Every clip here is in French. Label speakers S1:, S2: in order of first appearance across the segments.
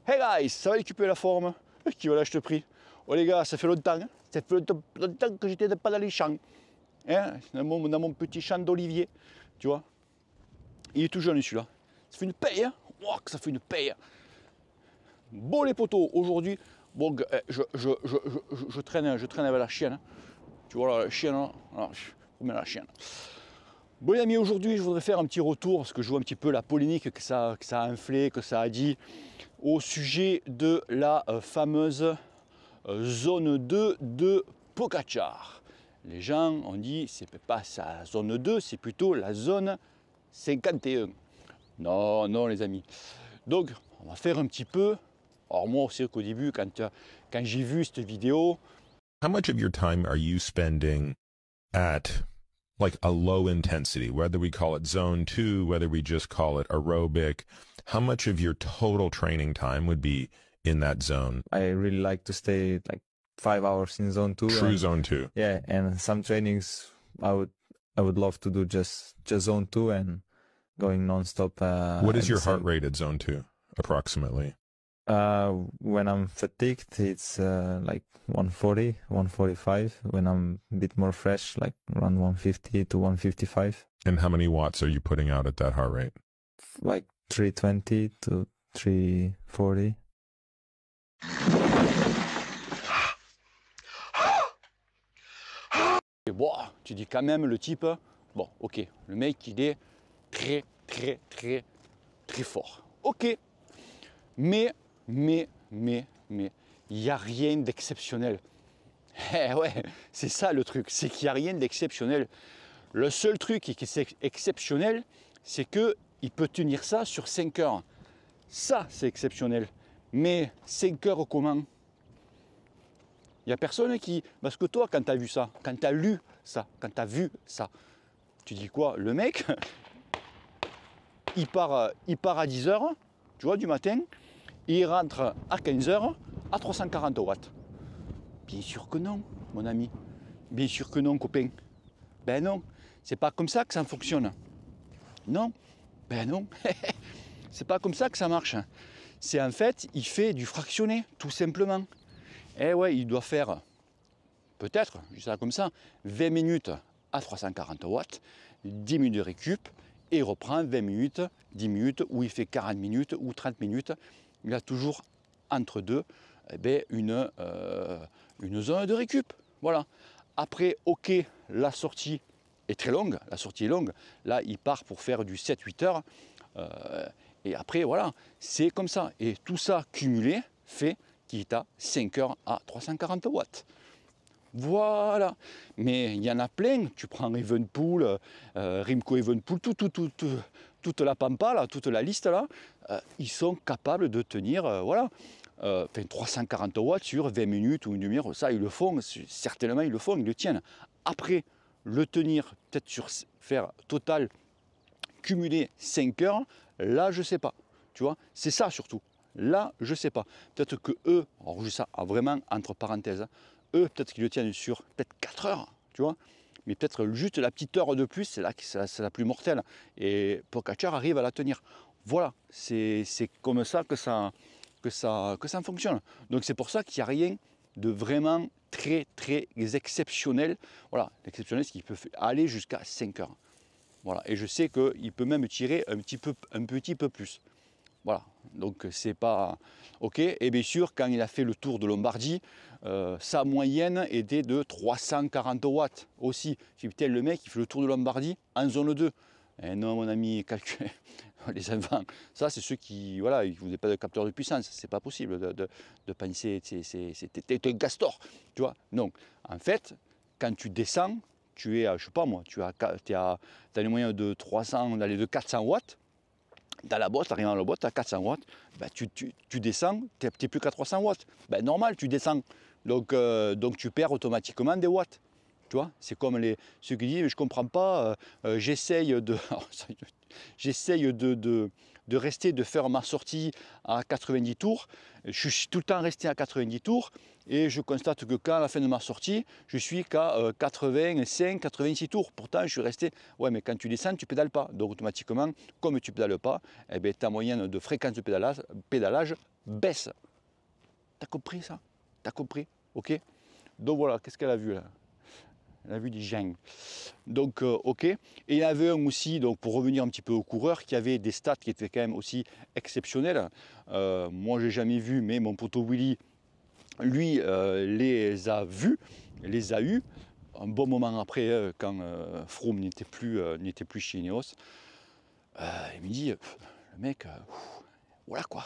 S1: Hey guys, ça va récupérer la forme? Qui voilà, je te prie. Oh les gars, ça fait longtemps, hein. Ça fait longtemps que j'étais pas dans les champs. Hein, dans mon petit champ d'olivier, tu vois. Il est tout jeune celui-là. Ça fait une paye, hein. Oh, que ça fait une paye. Bon les potos, aujourd'hui, bon, je traîne avec la chienne. Hein. Tu vois là, la chienne, là, je remets la chienne. Bon les amis, aujourd'hui je voudrais faire un petit retour parce que je vois un petit peu la polémique que ça a inflé, que ça a dit au sujet de la fameuse zone 2 de Pogačar. Les gens ont dit c'est pas sa zone 2, c'est plutôt la zone 51. Non, non les amis. Donc on va faire un petit peu. Alors moi aussi qu'au début quand j'ai vu cette vidéo.
S2: How much of your time are you spending at like a low intensity, whether we call it zone 2, whether we just call it aerobic? How much of your total training time would be in that zone?
S3: I really like to stay like 5 hours in zone 2.
S2: True zone 2.
S3: Yeah, and some trainings I would love to do just zone 2 and going non-stop.
S2: What is your heart rate at zone 2 approximately?
S3: When I'm fatigued, it's like 140, 145. When I'm a bit more fresh, like around 150 to 155.
S2: And how many watts are you putting out at that heart rate?
S3: Like 320 to 340.
S1: Et bon, tu dis quand même le type, bon ok, le mec il est très fort. Ok, mais il n'y a rien d'exceptionnel. Eh ouais, c'est ça le truc, c'est qu'il n'y a rien d'exceptionnel. Le seul truc qui est exceptionnel, c'est qu'il peut tenir ça sur 5 heures. Ça, c'est exceptionnel. Mais 5 heures comment? Il n'y a personne qui... Parce que toi, quand tu as vu ça, quand tu as lu ça, quand tu as vu ça, tu dis quoi? Le mec, il part à 10 heures, tu vois, du matin, et il rentre à 15 heures à 340 watts. Bien sûr que non, mon ami. Bien sûr que non, copain. Ben non, c'est pas comme ça que ça fonctionne. Non, ben non. C'est pas comme ça que ça marche. C'est en fait, il fait du fractionné, tout simplement. Eh ouais, il doit faire, peut-être, je dis ça comme ça, 20 minutes à 340 watts, 10 minutes de récup, et il reprend 20 minutes, 10 minutes, ou il fait 40 minutes, ou 30 minutes. Il a toujours entre deux eh bien, une zone de récup. Voilà. Après, ok, la sortie est très longue, la sortie est longue. Là, il part pour faire du 7-8 heures. Et après, voilà, c'est comme ça. Et tout ça cumulé fait qu'il est à 5 heures à 340 watts. Voilà. Mais il y en a plein. Tu prends Evenepoel, Remco Evenepoel, toute la pampa, là, toute la liste là, ils sont capables de tenir, voilà, 340 watts sur 20 minutes ou une demi-heure. Ça, ils le font, certainement ils le font, ils le tiennent. Après, le tenir, peut-être sur faire total cumulé 5 heures, là, je sais pas. Tu vois, c'est ça surtout. Là, je sais pas. Peut-être que eux, alors je dis ça vraiment entre parenthèses, eux, peut-être qu'ils le tiennent sur peut-être 4 heures, tu vois. Mais peut-être juste la petite heure de plus, c'est là que c'est la plus mortelle. Et Pogačar arrive à la tenir. Voilà, c'est comme ça que ça fonctionne. Donc c'est pour ça qu'il n'y a rien de vraiment très exceptionnel. Voilà, l'exceptionnel, c'est qu'il peut aller jusqu'à 5 heures. Voilà, et je sais qu'il peut même tirer un petit peu plus. Voilà, donc c'est pas... Ok, et bien sûr, quand il a fait le tour de Lombardie, sa moyenne était de 340 watts aussi. Je dis, putain, le mec, il fait le tour de Lombardie en zone 2. Eh non, mon ami, calcul... les enfants, ça c'est ceux qui, voilà, vous n'avez pas de capteur de puissance, c'est pas possible de penser, c'est un castor, tu vois. Donc, en fait, quand tu descends, tu es à, je sais pas moi, tu as les moyens de 300, d'aller de 400 watts, dans la boîte, arrivant dans la boîte, tu as 400 watts, ben, tu descends, tu n'es plus qu'à 300 watts. Ben, normal, tu descends. Donc tu perds automatiquement des watts. Tu vois, c'est comme ceux qui disent, je ne comprends pas, j'essaye de faire ma sortie à 90 tours. Je suis tout le temps resté à 90 tours et je constate que quand à la fin de ma sortie, je suis qu'à 85, 86 tours. Pourtant, je suis resté, ouais, mais quand tu descends, tu pédales pas. Donc automatiquement, comme tu pédales pas, eh bien, ta moyenne de fréquence de pédalage baisse. T'as compris ça? T'as compris? Ok? Donc voilà, qu'est-ce qu'elle a vu là? Elle a vu des gens. Donc ok. Et il y avait un aussi, donc pour revenir un petit peu aux coureurs, qui avait des stats qui étaient quand même aussi exceptionnelles. Moi j'ai jamais vu, mais mon poteau Willy, lui, les a vus, les a eus. Un bon moment après, quand Froome n'était plus chez Ineos, il me dit, le mec, voilà quoi.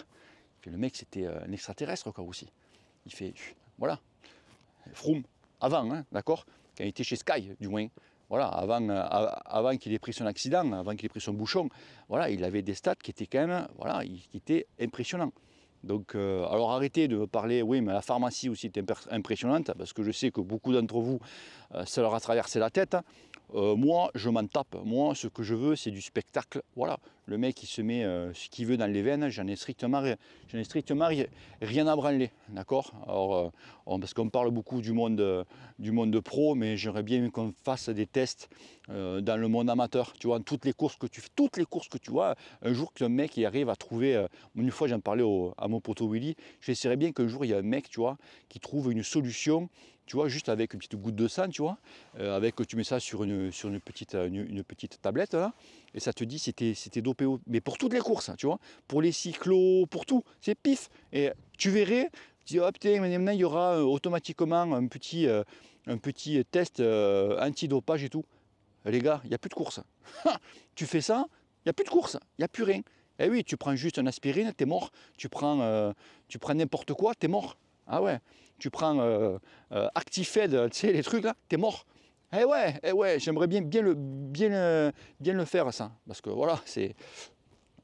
S1: Puis le mec c'était un extraterrestre quoi aussi. Il fait, voilà, Froome, avant, hein, d'accord, quand il était chez Sky, du moins, voilà, avant qu'il ait pris son accident, avant qu'il ait pris son bouchon, voilà, il avait des stats qui étaient quand même, voilà, qui étaient impressionnants. Donc, alors arrêtez de me parler, oui, mais la pharmacie aussi est impressionnante, parce que je sais que beaucoup d'entre vous, ça leur a traversé la tête. Moi, je m'en tape. Moi, ce que je veux, c'est du spectacle. Voilà, le mec, il se met ce qu'il veut dans les veines. J'en ai strictement rien à branler, d'accord. Alors, parce qu'on parle beaucoup du monde pro, mais j'aimerais bien qu'on fasse des tests dans le monde amateur. Tu vois, toutes les courses que tu vois, un jour qu'un mec il arrive à trouver. Une fois, j'en parlais à mon poteau Willy. J'essaierais bien qu'un jour il y a un mec, tu vois, qui trouve une solution. Tu vois, juste avec une petite goutte de sang, tu vois, tu mets ça sur une petite tablette, là, et ça te dit si t'es dopé, mais pour toutes les courses, hein, tu vois, pour les cyclos, pour tout, c'est pif, et tu verrais, tu dis, oh putain, maintenant il y aura automatiquement un petit test antidopage et tout. Les gars, il n'y a plus de course. Tu fais ça, il n'y a plus de course, il n'y a plus rien. Eh oui, tu prends juste une aspirine, t'es mort, tu prends n'importe quoi, t'es mort. Ah ouais, tu prends Actifed, tu sais, les trucs là, t'es mort. Eh ouais, j'aimerais bien le faire ça. Parce que voilà, c'est.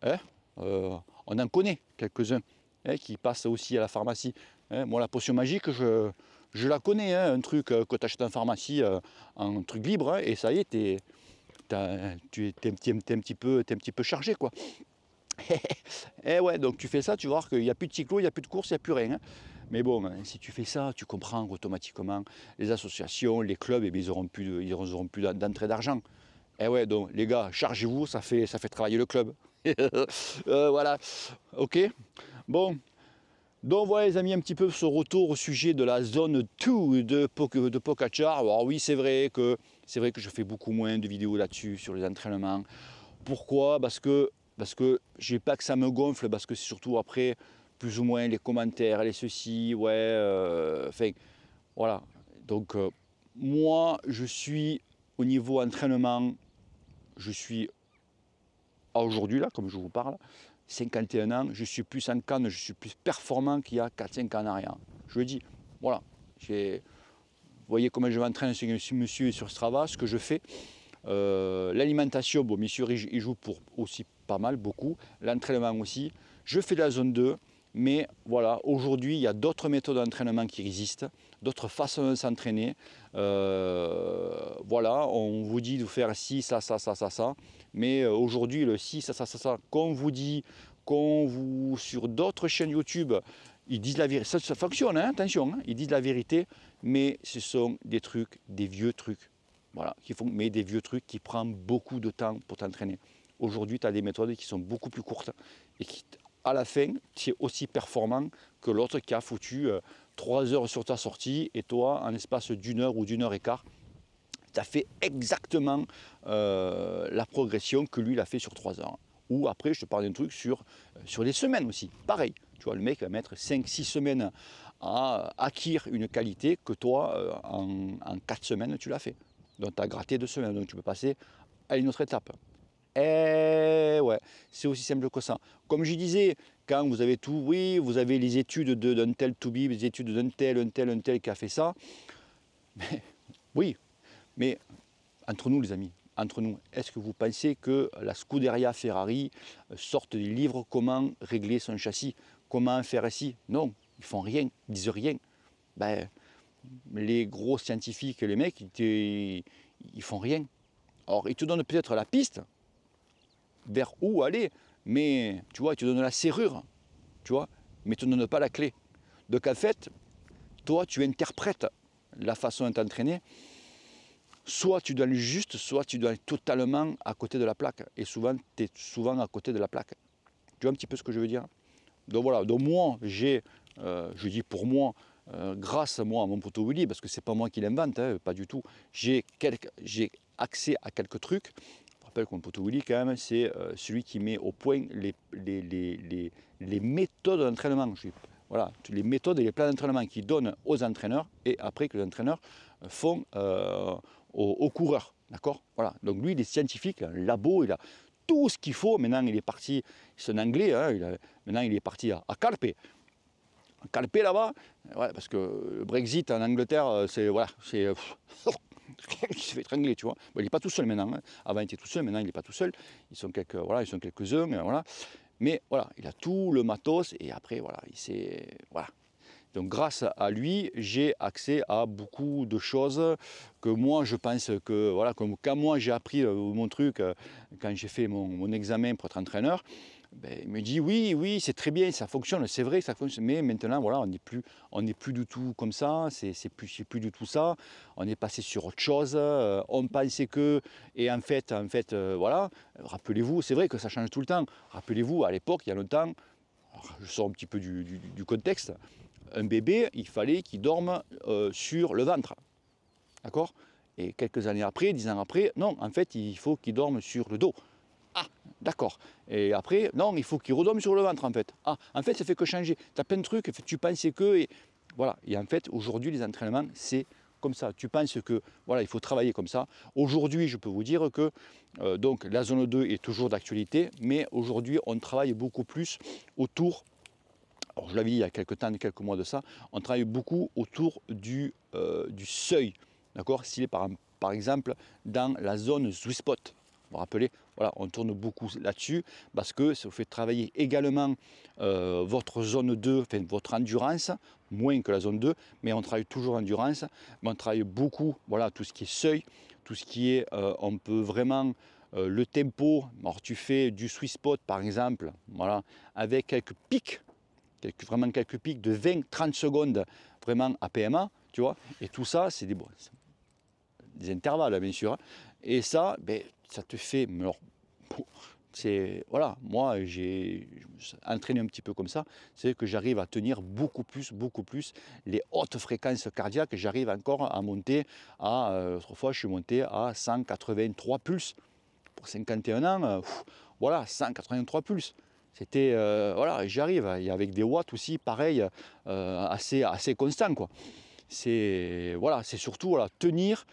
S1: Hein, on en connaît quelques-uns qui passent aussi à la pharmacie. Moi, la potion magique, je la connais, un truc que tu achètes en pharmacie, un truc libre, et ça y est, t'es un petit peu chargé, quoi. Et ouais, donc tu fais ça, tu vas voir qu'il n'y a plus de cyclo, il n'y a plus de course, il n'y a plus rien. Hein. Mais bon, si tu fais ça, tu comprends automatiquement les associations, les clubs, et bien, ils n'auront plus d'entrée d'argent. Et ouais, donc les gars, chargez-vous, ça fait travailler le club. Voilà, ok. Bon, donc voilà les amis, un petit peu ce retour au sujet de la zone 2 de Pogačar. Alors oui, c'est vrai que je fais beaucoup moins de vidéos là-dessus, sur les entraînements. Pourquoi? Parce que je n'ai pas que ça me gonfle, parce que c'est surtout après, plus ou moins, les commentaires, les ceci, ouais, enfin, voilà. Donc, moi, je suis, au niveau entraînement, je suis, aujourd'hui, là, comme je vous parle, 51 ans, je suis plus en canne, je suis plus performant qu'il y a 4-5 ans en arrière. Je le dis, voilà. Vous voyez comment je m'entraîne, monsieur, sur Strava, ce que je fais. L'alimentation, bon, bien sûr, il joue pour aussi pas mal, beaucoup. L'entraînement aussi. Je fais de la zone 2, mais voilà, aujourd'hui, il y a d'autres méthodes d'entraînement qui existent, d'autres façons de s'entraîner. Voilà, on vous dit de faire ci, ça, mais aujourd'hui, le ci, ça, qu'on vous dit, sur d'autres chaînes YouTube, ils disent la vérité. Ça fonctionne, hein, attention, hein, ils disent la vérité, mais ce sont des trucs, des vieux trucs. Voilà, mais des vieux trucs qui prennent beaucoup de temps pour t'entraîner. Aujourd'hui, tu as des méthodes qui sont beaucoup plus courtes et qui, à la fin, tu es aussi performant que l'autre qui a foutu 3 heures sur ta sortie et toi, en l'espace d'une heure ou d'une heure et quart, tu as fait exactement la progression que lui, il a fait sur 3 heures. Ou après, je te parle d'un truc sur les semaines aussi. Pareil, tu vois, le mec va mettre 5-6 semaines à acquérir une qualité que toi, en 4 semaines, tu l'as fait. Donc tu as gratté 2 semaines, donc tu peux passer à une autre étape. Et ouais, c'est aussi simple que ça. Comme je disais, quand vous avez tout, oui, vous avez les études d'un tel Toubib, les études d'un tel qui a fait ça. Mais, oui, mais entre nous les amis, entre nous, est-ce que vous pensez que la Scuderia Ferrari sorte des livres comment régler son châssis, comment faire ci? Non, ils font rien, ils disent rien. Ben, les gros scientifiques, les mecs, ils font rien. Or, ils te donnent peut-être la piste vers où aller, mais tu vois, tu donnes la serrure, tu vois, mais tu ne donnes pas la clé. Donc en fait, toi, tu interprètes la façon de t'entraîner. Soit tu dois aller juste, soit tu dois aller totalement à côté de la plaque. Et souvent, tu es souvent à côté de la plaque. Tu vois un petit peu ce que je veux dire? Donc voilà, donc moi, je dis pour moi, grâce à moi, à mon poteau Willy, parce que c'est pas moi qui l'invente, hein, pas du tout, j'ai accès à quelques trucs. Je rappelle que mon poteau Willy, quand même, c'est celui qui met au point les méthodes d'entraînement. Voilà, les méthodes et les plans d'entraînement qu'il donne aux entraîneurs et après que les entraîneurs font aux coureurs. D'accord? Voilà. Donc lui, il est scientifique, un labo, il a tout ce qu'il faut. Maintenant, il est parti, c'est un anglais, hein, maintenant il est parti à Calpe. Calpe là-bas, ouais, parce que le Brexit en Angleterre, c'est. Voilà, c'est. Il se fait étrangler, tu vois. Bon, il n'est pas tout seul maintenant. Hein. Avant, il était tout seul, maintenant, il n'est pas tout seul. Ils sont quelques-uns, voilà. Mais voilà, il a tout le matos et après, voilà, il s'est. Voilà. Donc grâce à lui, j'ai accès à beaucoup de choses que moi je pense que, voilà, comme quand moi j'ai appris mon truc, quand j'ai fait mon examen pour être entraîneur, ben, il me dit oui, c'est très bien, ça fonctionne, c'est vrai que ça fonctionne, mais maintenant voilà, on n'est plus du tout comme ça, c'est plus du tout ça, on est passé sur autre chose, on pensait que, et en fait, voilà, rappelez-vous, c'est vrai que ça change tout le temps, rappelez-vous, à l'époque, il y a longtemps, alors, je sors un petit peu du contexte, un bébé, il fallait qu'il dorme sur le ventre. D'accord? Et quelques années après, 10 ans après, non, en fait, il faut qu'il dorme sur le dos. Ah, d'accord. Et après, non, il faut qu'il redorme sur le ventre, en fait. Ah, en fait, ça fait que changer. Tu as plein de trucs, tu pensais que... Et voilà. Et en fait, aujourd'hui, les entraînements, c'est comme ça. Tu penses que, voilà, il faut travailler comme ça. Aujourd'hui, je peux vous dire que, donc, la zone 2 est toujours d'actualité, mais aujourd'hui, on travaille beaucoup plus autour. Alors je l'avais dit il y a quelques mois de ça, on travaille beaucoup autour du seuil, d'accord? S'il est par exemple dans la zone sweet spot, vous vous rappelez, voilà, on tourne beaucoup là-dessus parce que ça vous fait travailler également votre zone 2, enfin votre endurance, moins que la zone 2, mais on travaille toujours endurance, mais on travaille beaucoup, voilà, tout ce qui est seuil, tout ce qui est, on peut vraiment le tempo, alors tu fais du sweet spot par exemple, voilà, avec quelques pics, vraiment quelques pics de 20-30 secondes vraiment à PMA, tu vois, et tout ça, c'est des intervalles, bien sûr, hein. Et ça, ben, ça te fait, alors, c'est, voilà, moi, je me suis entraîné un petit peu comme ça, c'est que j'arrive à tenir beaucoup plus les hautes fréquences cardiaques, j'arrive encore à monter à, autrefois, je suis monté à 183 pulses, pour 51 ans, voilà, 183 pulses. C'était, voilà, j'y arrive, et avec des watts aussi, pareil, assez constant, quoi. C'est, voilà, c'est surtout, voilà, tenir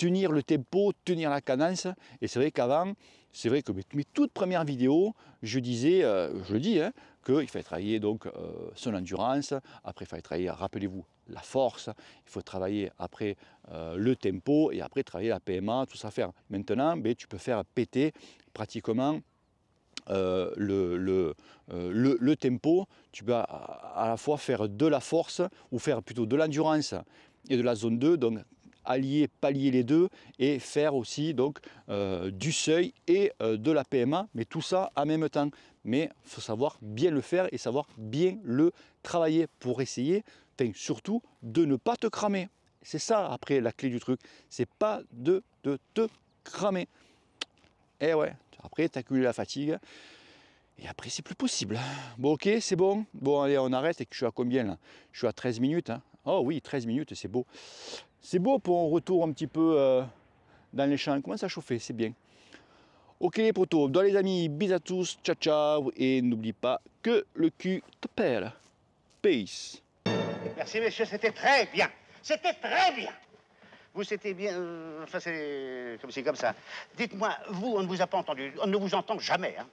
S1: le tempo, tenir la cadence, et c'est vrai qu'avant, c'est vrai que mes toutes premières vidéos, je disais, je le dis, hein, qu'il fallait travailler donc son endurance, après il fallait travailler, rappelez-vous, la force, il faut travailler après le tempo, et après travailler la PMA, tout ça faire. Maintenant, ben, tu peux faire péter pratiquement le tempo, tu peux à la fois faire de la force ou faire plutôt de l'endurance et de la zone 2, donc pallier les deux et faire aussi donc du seuil et de la PMA, mais tout ça en même temps. Mais il faut savoir bien le faire et savoir bien le travailler pour essayer, surtout de ne pas te cramer. C'est ça après la clé du truc, c'est pas de te cramer. Et ouais, après tu accumules la fatigue et après c'est plus possible. Bon ok, c'est bon. Bon allez, on arrête. Et que je suis à combien là? Je suis à 13 minutes. Hein. Oh oui, 13 minutes, c'est beau. C'est beau pour un retour un petit peu dans les champs. Commence à chauffer, c'est bien. Ok les potos, dans les amis, bisous à tous, ciao ciao. Et n'oublie pas que le cul te pèle. Peace.
S4: Merci messieurs, c'était très bien. C'était très bien. Vous, c'était bien... enfin, c'est comme ça. Dites-moi, vous, on ne vous a pas entendu. On ne vous entend jamais, hein.